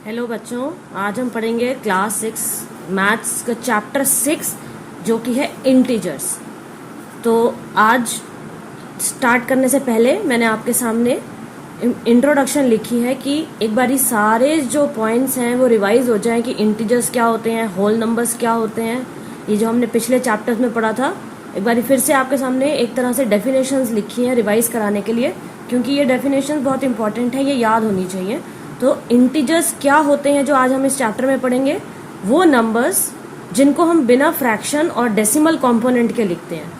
Hello बच्चों, आज हम पढ़ेंगे क्लास 6 मैथ्स का चैप्टर 6 जो कि है इंटीजर्स। तो आज स्टार्ट करने से पहले मैंने आपके सामने इंट्रोडक्शन लिखी है कि एक बारी सारे जो पॉइंट्स हैं वो रिवाइज हो जाएं कि इंटीजर्स क्या होते हैं, होल नंबर्स क्या होते हैं, ये जो हमने पिछले चैप्टर्स में पढ़ा था। एक बारी फिर से आपके सामने एक तरह से डेफिनेशंस लिखी हैं रिवाइज कराने के लिए, क्योंकि ये डेफिनेशंस बहुत इंपॉर्टेंट है, ये याद होनी चाहिए। तो इंटीजर्स क्या होते हैं जो आज हम इस चैप्टर में पढ़ेंगे, वो नंबर्स जिनको हम बिना फ्रैक्शन और डेसिमल कंपोनेंट के लिखते हैं।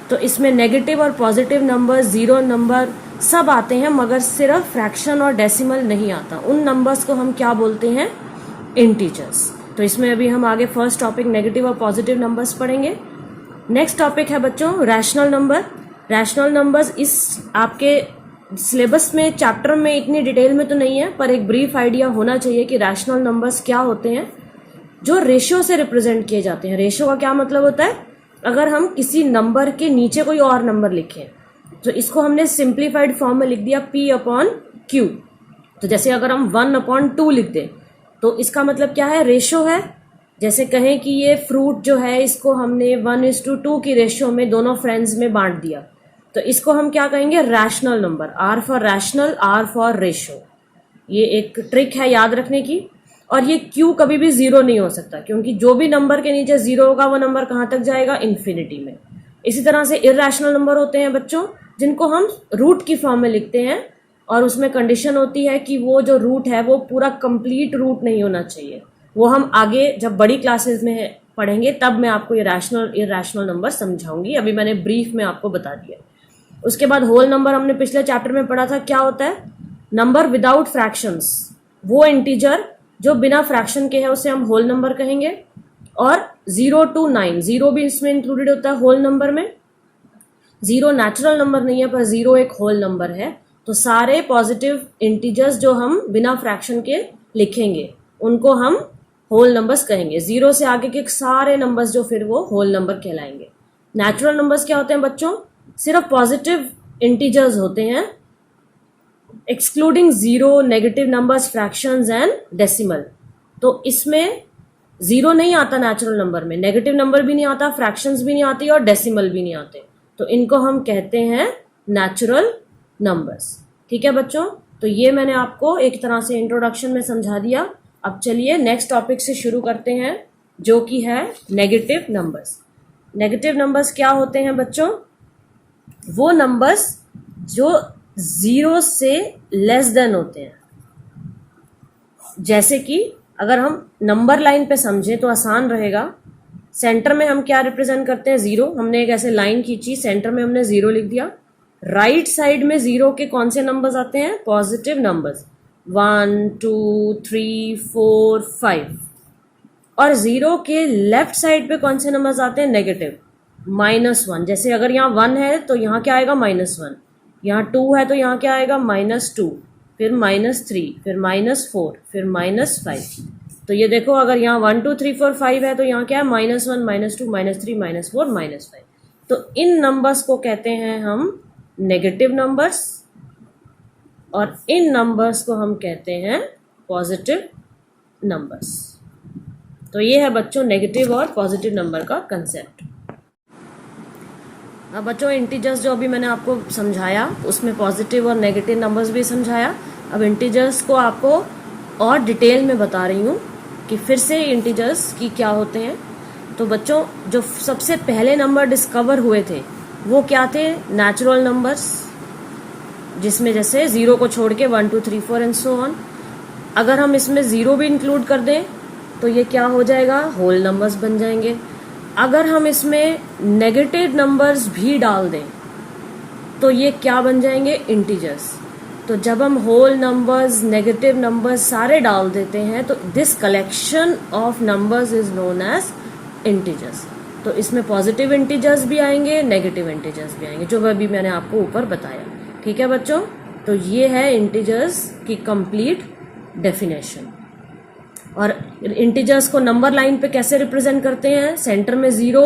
तो इसमें नेगेटिव और पॉजिटिव नंबर, जीरो नंबर सब आते हैं, मगर सिर्फ फ्रैक्शन और डेसिमल नहीं आता। उन नंबर्स को हम क्या बोलते हैं? इंटीजर्स। तो इसमें अभी हम आगे फर्स्ट टॉपिक नेगेटिव और पॉजिटिव नंबर्स पढ़ेंगे। नेक्स्ट टॉपिक है बच्चों रैशनल नंबर। रैशनल नंबर्स इस आपके सिलेबस में चैप्टर में इतनी डिटेल में तो नहीं है, पर एक ब्रीफ आइडिया होना चाहिए कि रैशनल नंबर्स क्या होते हैं जो रेशियो से रिप्रेजेंट किए जाते हैं। रेशियो का क्या मतलब होता है? अगर हम किसी नंबर के नीचे कोई और नंबर लिखें तो इसको हमने सिंप्लीफाइड फॉर्म में लिख दिया P/Q। तो जैसे अगर हम 1/2 लिख दें तो इसका मतलब क्या है? रेशियो है। जैसे कहें कि ये फ्रूट जो है इसको हमने 1:2 की रेशियो में दोनों फ्रेंड्स में बांट दिया, तो इसको हम क्या कहेंगे? Rational number. R for rational, R for ratio. ये एक ट्रिक है याद रखने की। और ये Q कभी भी जीरो नहीं हो सकता, क्योंकि जो भी नंबर के नीचे जीरो होगा वो नंबर कहाँ तक जाएगा? इन्फिनिटी में। इसी तरह से इर्रेशनल नंबर होते हैं बच्चों, जिनको हम रूट की फॉर्म में लिखते हैं, और उसमें कंडीशन होती है कि वो जो रूट है वो पूरा कंप्लीट रूट नहीं होना चाहिए। वो हम आगे जब बड़ी क्लासेस में पढ़ेंगे तब मैं आपको ये रैशनल इर्रेशनल नंबर समझाऊंगी, अभी मैंने ब्रीफ में आपको बता दिया। उसके बाद होल नंबर हमने पिछले चैप्टर में पढ़ा था, क्या होता है? Number without fractions. वो इंटीजर जो बिना फ्रैक्शन के है उसे हम होल नंबर कहेंगे। और 0 to 9, जीरो भी इसमें इंक्लूडेड होता है होल नंबर में। जीरो नेचुरल नंबर नहीं है, पर जीरो एक होल नंबर है। तो सारे पॉजिटिव इंटीजर्स जो हम बिना फ्रैक्शन के लिखेंगे उनको हम होल नंबर्स कहेंगे। जीरो से आगे के सारे नंबर्स जो फिर वो होल नंबर कहलाएंगे। नेचुरल नंबर्स क्या होते हैं बच्चों? सिर्फ पॉजिटिव इंटीजर्स होते हैं, excluding zero, negative numbers, fractions and decimal. तो इसमें जीरो नहीं आता नेचुरल नंबर में, नेगेटिव नंबर भी नहीं आता, फ्रैक्शंस भी नहीं आती और डेसिमल भी नहीं आते। तो इनको हम कहते हैं नेचुरल नंबर्स। ठीक है बच्चों, तो ये मैंने आपको एक तरह से इंट्रोडक्शन में समझा दिया। अब चलिए नेक्स्ट टॉपिक से शुरू करते हैं, जो कि है नेगेटिव नंबर्स। नेगेटिव नंबर्स क्या होते हैं बच्चों? वो नंबर्स जो जीरो से लेस देन होते हैं। जैसे कि अगर हम नंबर लाइन पे समझें तो आसान रहेगा। सेंटर में हम क्या रिप्रेजेंट करते हैं? जीरो। हमने एक ऐसे लाइन खींची, सेंटर में हमने जीरो लिख दिया। राइट साइड में जीरो के कौन से नंबर्स आते हैं? Positive numbers, 1 2 3 4 5। और जीरो के लेफ्ट साइड पे कौन से नंबर्स आते हैं? नेगेटिव, -1। जैसे अगर यहाँ 1 है तो यहाँ क्या आएगा? -1। यहाँ 2 है तो यहाँ क्या आएगा? -2, फिर -3, फिर -4, फिर -5। तो ये देखो, अगर यहाँ 1 2 3 4 5 है तो यहाँ क्या है? -1 -2 -3 -4 -5। तो इन नंबर्स को कहते हैं हम नेगेटिव नंबर्स, और इन नंबर्स को हम कहते हैं पॉजिटिव नंबर्स। तो ये है बच्चों नेगेटिव और पॉजिटिव नंबर का कंसेप्ट। अब बच्चों इंटीजर्स जो अभी मैंने आपको समझाया उसमें पॉजिटिव और नेगेटिव नंबर्स भी समझाया। अब इंटीजर्स को आपको और डिटेल में बता रही हूँ कि फिर से इंटीजर्स की क्या होते हैं। तो बच्चों जो सबसे पहले नंबर डिस्कवर हुए थे वो क्या थे? नेचुरल नंबर्स, जिसमें जैसे जीरो को छोड़ के 1 2 3 4 एंड सो ऑन। अगर हम इसमें जीरो भी इंक्लूड कर दें तो ये क्या हो जाएगा? होल नंबर्स बन जाएंगे। अगर हम इसमें नेगेटिव नंबर्स भी डाल दें तो ये क्या बन जाएंगे? इंटीजर्स। तो जब हम होल नंबर्स, नेगेटिव नंबर्स सारे डाल देते हैं तो this collection of numbers is known as integers. तो इसमें पॉजिटिव इंटीजर्स भी आएंगे, नेगेटिव इंटीजर्स भी आएंगे, जो अभी मैंने आपको ऊपर बताया। ठीक है बच्चों, तो ये है इंटीजर्स की कंप्लीट डेफिनेशन। और इंटीजर्स को नंबर लाइन पे कैसे रिप्रेजेंट करते हैं? सेंटर में जीरो,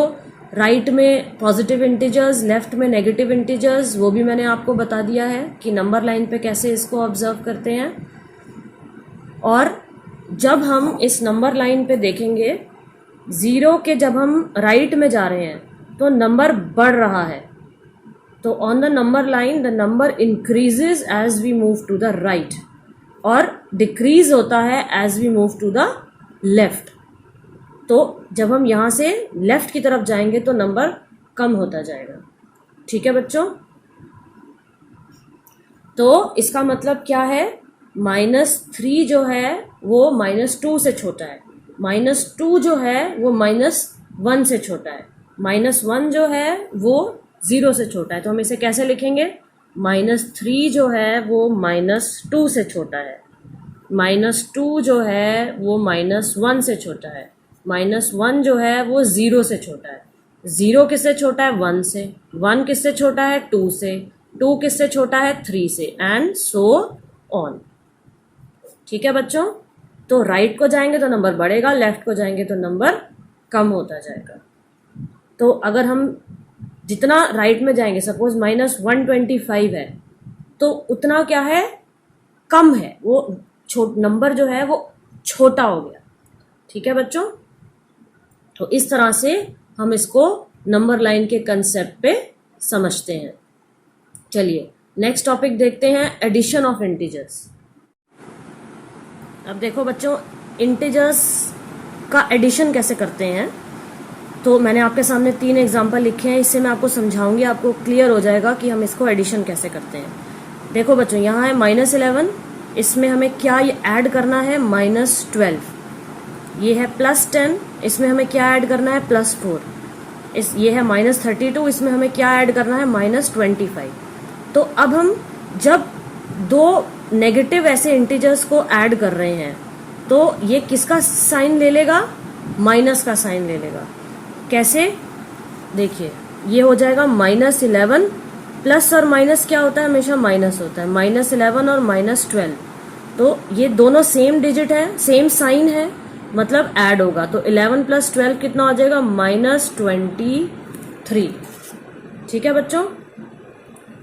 राइट में पॉजिटिव इंटीजर्स, लेफ्ट में नेगेटिव इंटीजर्स, वो भी मैंने आपको बता दिया है कि नंबर लाइन पे कैसे इसको ऑब्जर्व करते हैं। और जब हम इस नंबर लाइन पे देखेंगे 0 के जब हम राइट में जा रहे हैं तो नंबर बढ़ रहा है, तो on the number line the number increases as we move to the right और डिक्रीज होता है as we move to the left. तो जब हम यहाँ से लेफ्ट की तरफ जाएंगे तो नंबर कम होता जाएगा। ठीक है बच्चों, तो इसका मतलब क्या है, -3 जो है वो -2 से छोटा है, -2 जो है वो -1 से छोटा है, -1 जो है वो 0 से छोटा है। तो हम इसे कैसे लिखेंगे, -3 जो है वो -2 से छोटा है, -2 जो है वो -1 से छोटा है, -1 जो है वो 0 से छोटा है, 0 किससे छोटा है, 1 से, 1 किससे छोटा है, 2 से, 2 किससे छोटा है, 3 से, एंड सो ऑन। ठीक है बच्चों, तो राइट को जाएंगे तो नंबर बढ़ेगा, लेफ्ट को जाएंगे तो नंबर कम होता जाएगा। तो अगर हम जितना राइट में जाएंगे, सपोज -125 है, तो उतना क्या है, कम है, वो नंबर जो है वो छोटा हो गया। ठीक है बच्चों, तो इस तरह से हम इसको नंबर लाइन के कंसेप्ट पे समझते हैं। चलिए नेक्स्ट टॉपिक देखते हैं, एडिशन ऑफ इंटीजर्स। अब देखो बच्चों, इंटीजर्स का एडिशन कैसे करते हैं, तो मैंने आपके सामने 3 एग्जांपल लिखे हैं, इससे मैं आपको समझाऊंगी, आपको क्लियर हो जाएगा कि हम इसको एडिशन कैसे करते हैं। देखो बच्चों, यहाँ है -11, इसमें हमें क्या ऐड करना है, -12, ये है +10, इसमें हमें क्या ऐड करना है, +4, ये है -32, इसमें हमें क्या ऐड करना है, -25। तो अब हम जब 2 नेगेटिव ऐसे इंटीजर्स को ऐड कर रहे हैं तो ये किसका साइन ले लेगा, माइनस का साइन ले लेगा। कैसे, देखिए ये हो जाएगा -11, प्लस और माइनस क्या होता है, हमेशा माइनस होता है, -11 और -12, तो ये दोनों सेम डिजिट है, सेम साइन है, मतलब ऐड होगा, तो 11 + 12 कितना हो जाएगा, -23। ठीक है बच्चों,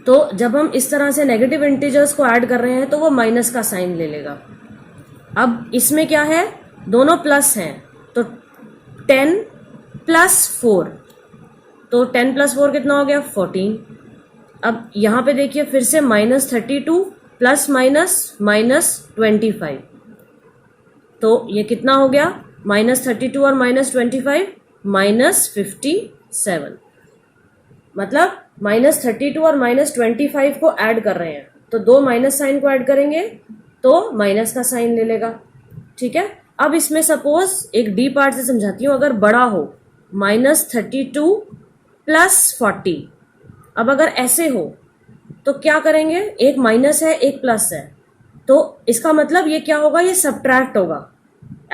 तो जब हम इस तरह से नेगेटिव इंटीजर्स को ऐड कर रहे हैं तो वो माइनस का साइन ले लेगा। अब इसमें क्या है, दोनों प्लस हैं, तो 10 + 4, तो 10 + 4 कितना हो गया, 14। अब यहां पे देखिए फिर से -32 ± -25, तो ये कितना हो गया, -32 और -25 -57, मतलब -32 और -25 को ऐड कर रहे हैं, तो 2 माइनस साइन को ऐड करेंगे तो माइनस का साइन ले लेगा। ठीक है, अब इसमें सपोज एक डी पार्ट से समझाती हूँ, अगर बड़ा हो -32 + 40, अब अगर ऐसे हो तो क्या करेंगे, एक माइनस है एक प्लस है, तो इसका मतलब ये क्या होगा, ये सब्ट्रैक्ट होगा,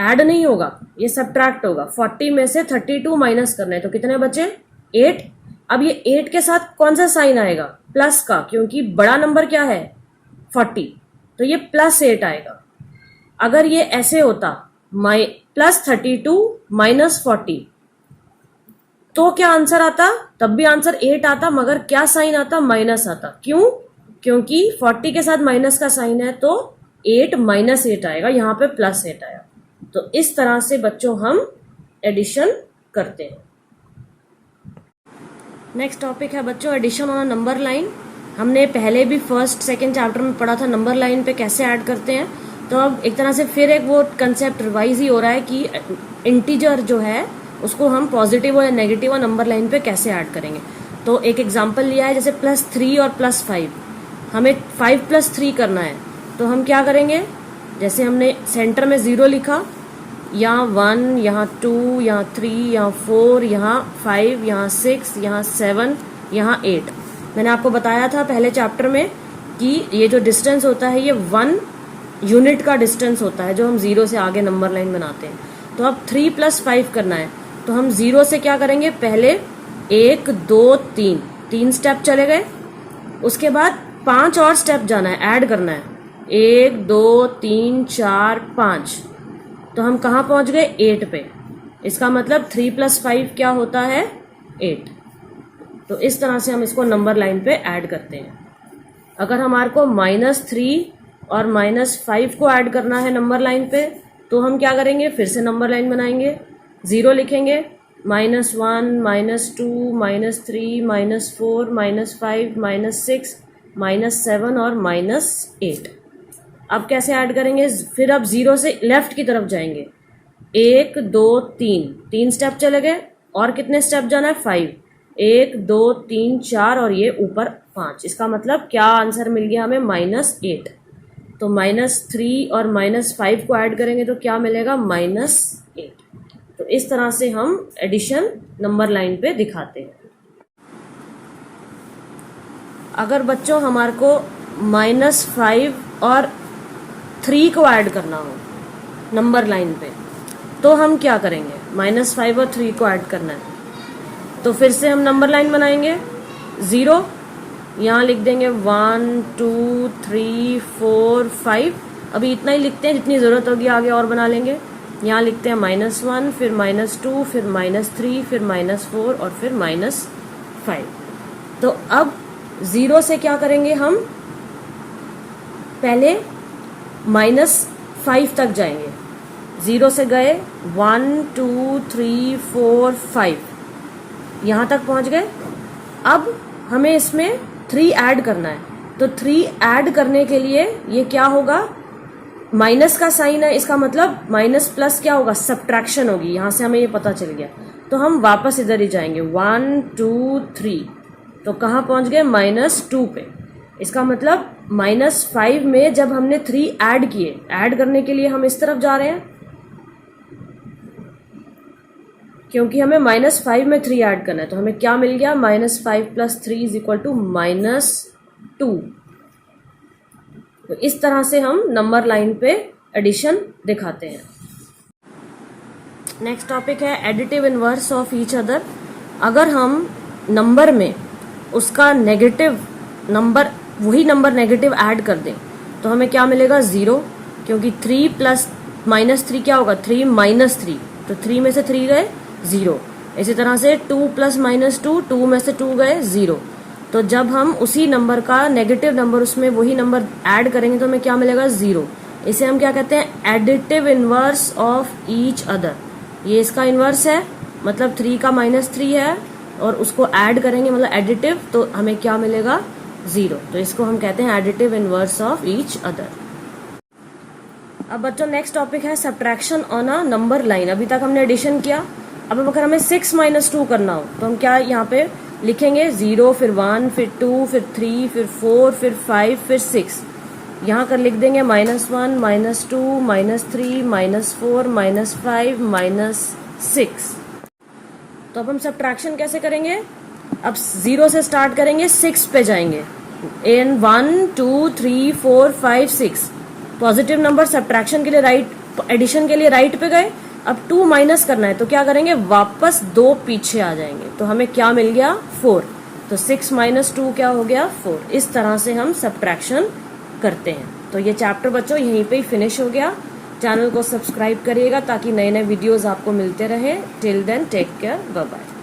ऐड नहीं होगा, ये सब्ट्रैक्ट होगा। 40 में से 32 माइनस करना है, तो कितने बचे, 8। अब ये 8 के साथ कौन सा साइन आएगा, प्लस का, क्योंकि बड़ा नंबर क्या है, 40, तो ये +8 आएगा। अगर ये ऐसे होता +32 - 40, तो क्या आंसर आता, तब भी आंसर 8 आता, मगर क्या साइन आता, माइनस आता। क्यों, क्योंकि 40 के साथ माइनस का साइन है, तो 8 - 8 आएगा, यहाँ पे +8 आया। तो इस तरह से बच्चों हम एडिशन करते हैं। नेक्स्ट टॉपिक है बच्चों, addition on a number line. हमने पहले भी 1st 2nd चैप्टर में पढ़ा था नंबर लाइन पे कैसे ऐड करते हैं, तो अब एक तरह से फिर एक वो कंसेप्ट रिवाइज ही हो रहा है कि इंटीजर जो है उसको हम पॉजिटिव और नेगेटिव और नंबर लाइन पे कैसे ऐड करेंगे। तो एक एग्जांपल लिया है, जैसे +3 और +5, हमें 5 + 3 करना है, तो हम क्या करेंगे, जैसे हमने सेंटर में 0 लिखा, यहाँ 1, यहाँ 2, यहाँ 3, यहाँ 4, यहाँ 5, यहाँ 6, यहाँ 7, यहाँ 8। मैंने आपको बताया था पहले चैप्टर में कि ये जो डिस्टेंस होता है ये 1 यूनिट का डिस्टेंस होता है, जो हम 0 से आगे नंबर लाइन बनाते हैं। तो अब 3 + 5 करना है, तो हम 0 से क्या करेंगे, पहले 1 2 3 स्टेप चले गए, उसके बाद 5 और स्टेप जाना है, ऐड करना है, 1 2 3 4 5, तो हम कहाँ पहुंच गए, 8 पे। इसका मतलब 3 + 5 क्या होता है, 8। तो इस तरह से हम इसको नंबर लाइन पे ऐड करते हैं। अगर हमारे को -3 और -5 को ऐड करना है नंबर लाइन पे, तो हम क्या करेंगे, फिर से नंबर लाइन बनाएंगे, 0 लिखेंगे, -1, -2, -3, -4, -5, -6, -7 और -8। अब कैसे ऐड करेंगे, फिर अब 0 से लेफ्ट की तरफ जाएंगे, 1 2 3 स्टेप चले गए, और कितने स्टेप जाना है, 5, 1 2 3 4 और ये ऊपर 5। इसका मतलब क्या आंसर मिल गया हमें, -8। तो -3 और -5 को ऐड करेंगे तो क्या मिलेगा, -8। तो इस तरह से हम एडिशन नंबर लाइन पे दिखाते हैं। अगर बच्चों हमारे को -5 और 3 को ऐड करना हो नंबर लाइन पे, तो हम क्या करेंगे, -5 और 3 को ऐड करना है, तो फिर से हम नंबर लाइन बनाएंगे, 0 यहाँ लिख देंगे, 1 2 3 4 5। अभी इतना ही लिखते हैं, जितनी ज़रूरत होगी आगे और बना लेंगे। यहाँ लिखते हैं -1, फिर -2, फिर -3, फिर -4 और फिर -5। तो अब 0 से क्या करेंगे, हम पहले -5 तक जाएंगे। 0 से गए, 1 2 3 4 5, यहाँ तक पहुँच गए। अब हमें इसमें 3 ऐड करना है, तो 3 ऐड करने के लिए ये क्या होगा, माइनस का साइन है, इसका मतलब माइनस प्लस क्या होगा, सब्ट्रैक्शन होगी। यहाँ से हमें ये पता चल गया, तो हम वापस इधर ही जाएंगे, 1 2 3, तो कहाँ पहुँच गए, -2 पे। इसका मतलब -5 में जब हमने 3 ऐड किए, ऐड करने के लिए हम इस तरफ जा रहे हैं, क्योंकि हमें -5 में 3 ऐड करना है। तो हमें क्या मिल गया, -5 + 3 = -2। तो इस तरह से हम नंबर लाइन पे एडिशन दिखाते हैं। नेक्स्ट टॉपिक है additive inverse of each other. अगर हम नंबर में उसका नेगेटिव नंबर, वही नंबर नेगेटिव ऐड कर दें, तो हमें क्या मिलेगा, 0, क्योंकि 3 + -3 क्या होगा, 3 - 3, तो 3 में से 3 गए, 0। इसी तरह से 2 + -2, 2 में से 2 गए, 0। तो जब हम उसी नंबर का नेगेटिव नंबर उसमें वही नंबर ऐड करेंगे तो हमें क्या मिलेगा, 0। इसे हम क्या कहते हैं, additive inverse of each other. ये इसका इनवर्स है, मतलब 3 का -3 है, और उसको ऐड करेंगे मतलब एडिटिव, तो हमें क्या मिलेगा, 0। तो इसको हम कहते हैं additive inverse of each other. अब बच्चों नेक्स्ट टॉपिक है subtraction on a number line. अभी तक हमने एडिशन किया, अब अगर हमें 6 - 2 करना हो तो हम क्या यहाँ पे लिखेंगे, 0 फिर 1 फिर 2 फिर 3 फिर 4 फिर 5 फिर 6। यहाँ कर लिख देंगे -1 -2 -3 -4 -5 -6। तो अब हम सब्ट्रैक्शन कैसे करेंगे, अब 0 से स्टार्ट करेंगे, 6 पे जाएंगे, 1 2 3 4 5 6। पॉजिटिव नंबर सब्ट्रैक्शन के लिए राइट, एडिशन के लिए राइट पे गए। अब 2 माइनस करना है तो क्या करेंगे, वापस 2 पीछे आ जाएंगे, तो हमें क्या मिल गया, 4। तो 6 - 2 क्या हो गया, 4। इस तरह से हम सब्ट्रैक्शन करते हैं। तो ये चैप्टर बच्चों यहीं पे ही फिनिश हो गया। चैनल को सब्सक्राइब करिएगा ताकि नए नए वीडियोस आपको मिलते रहे। Till then take care, bye bye.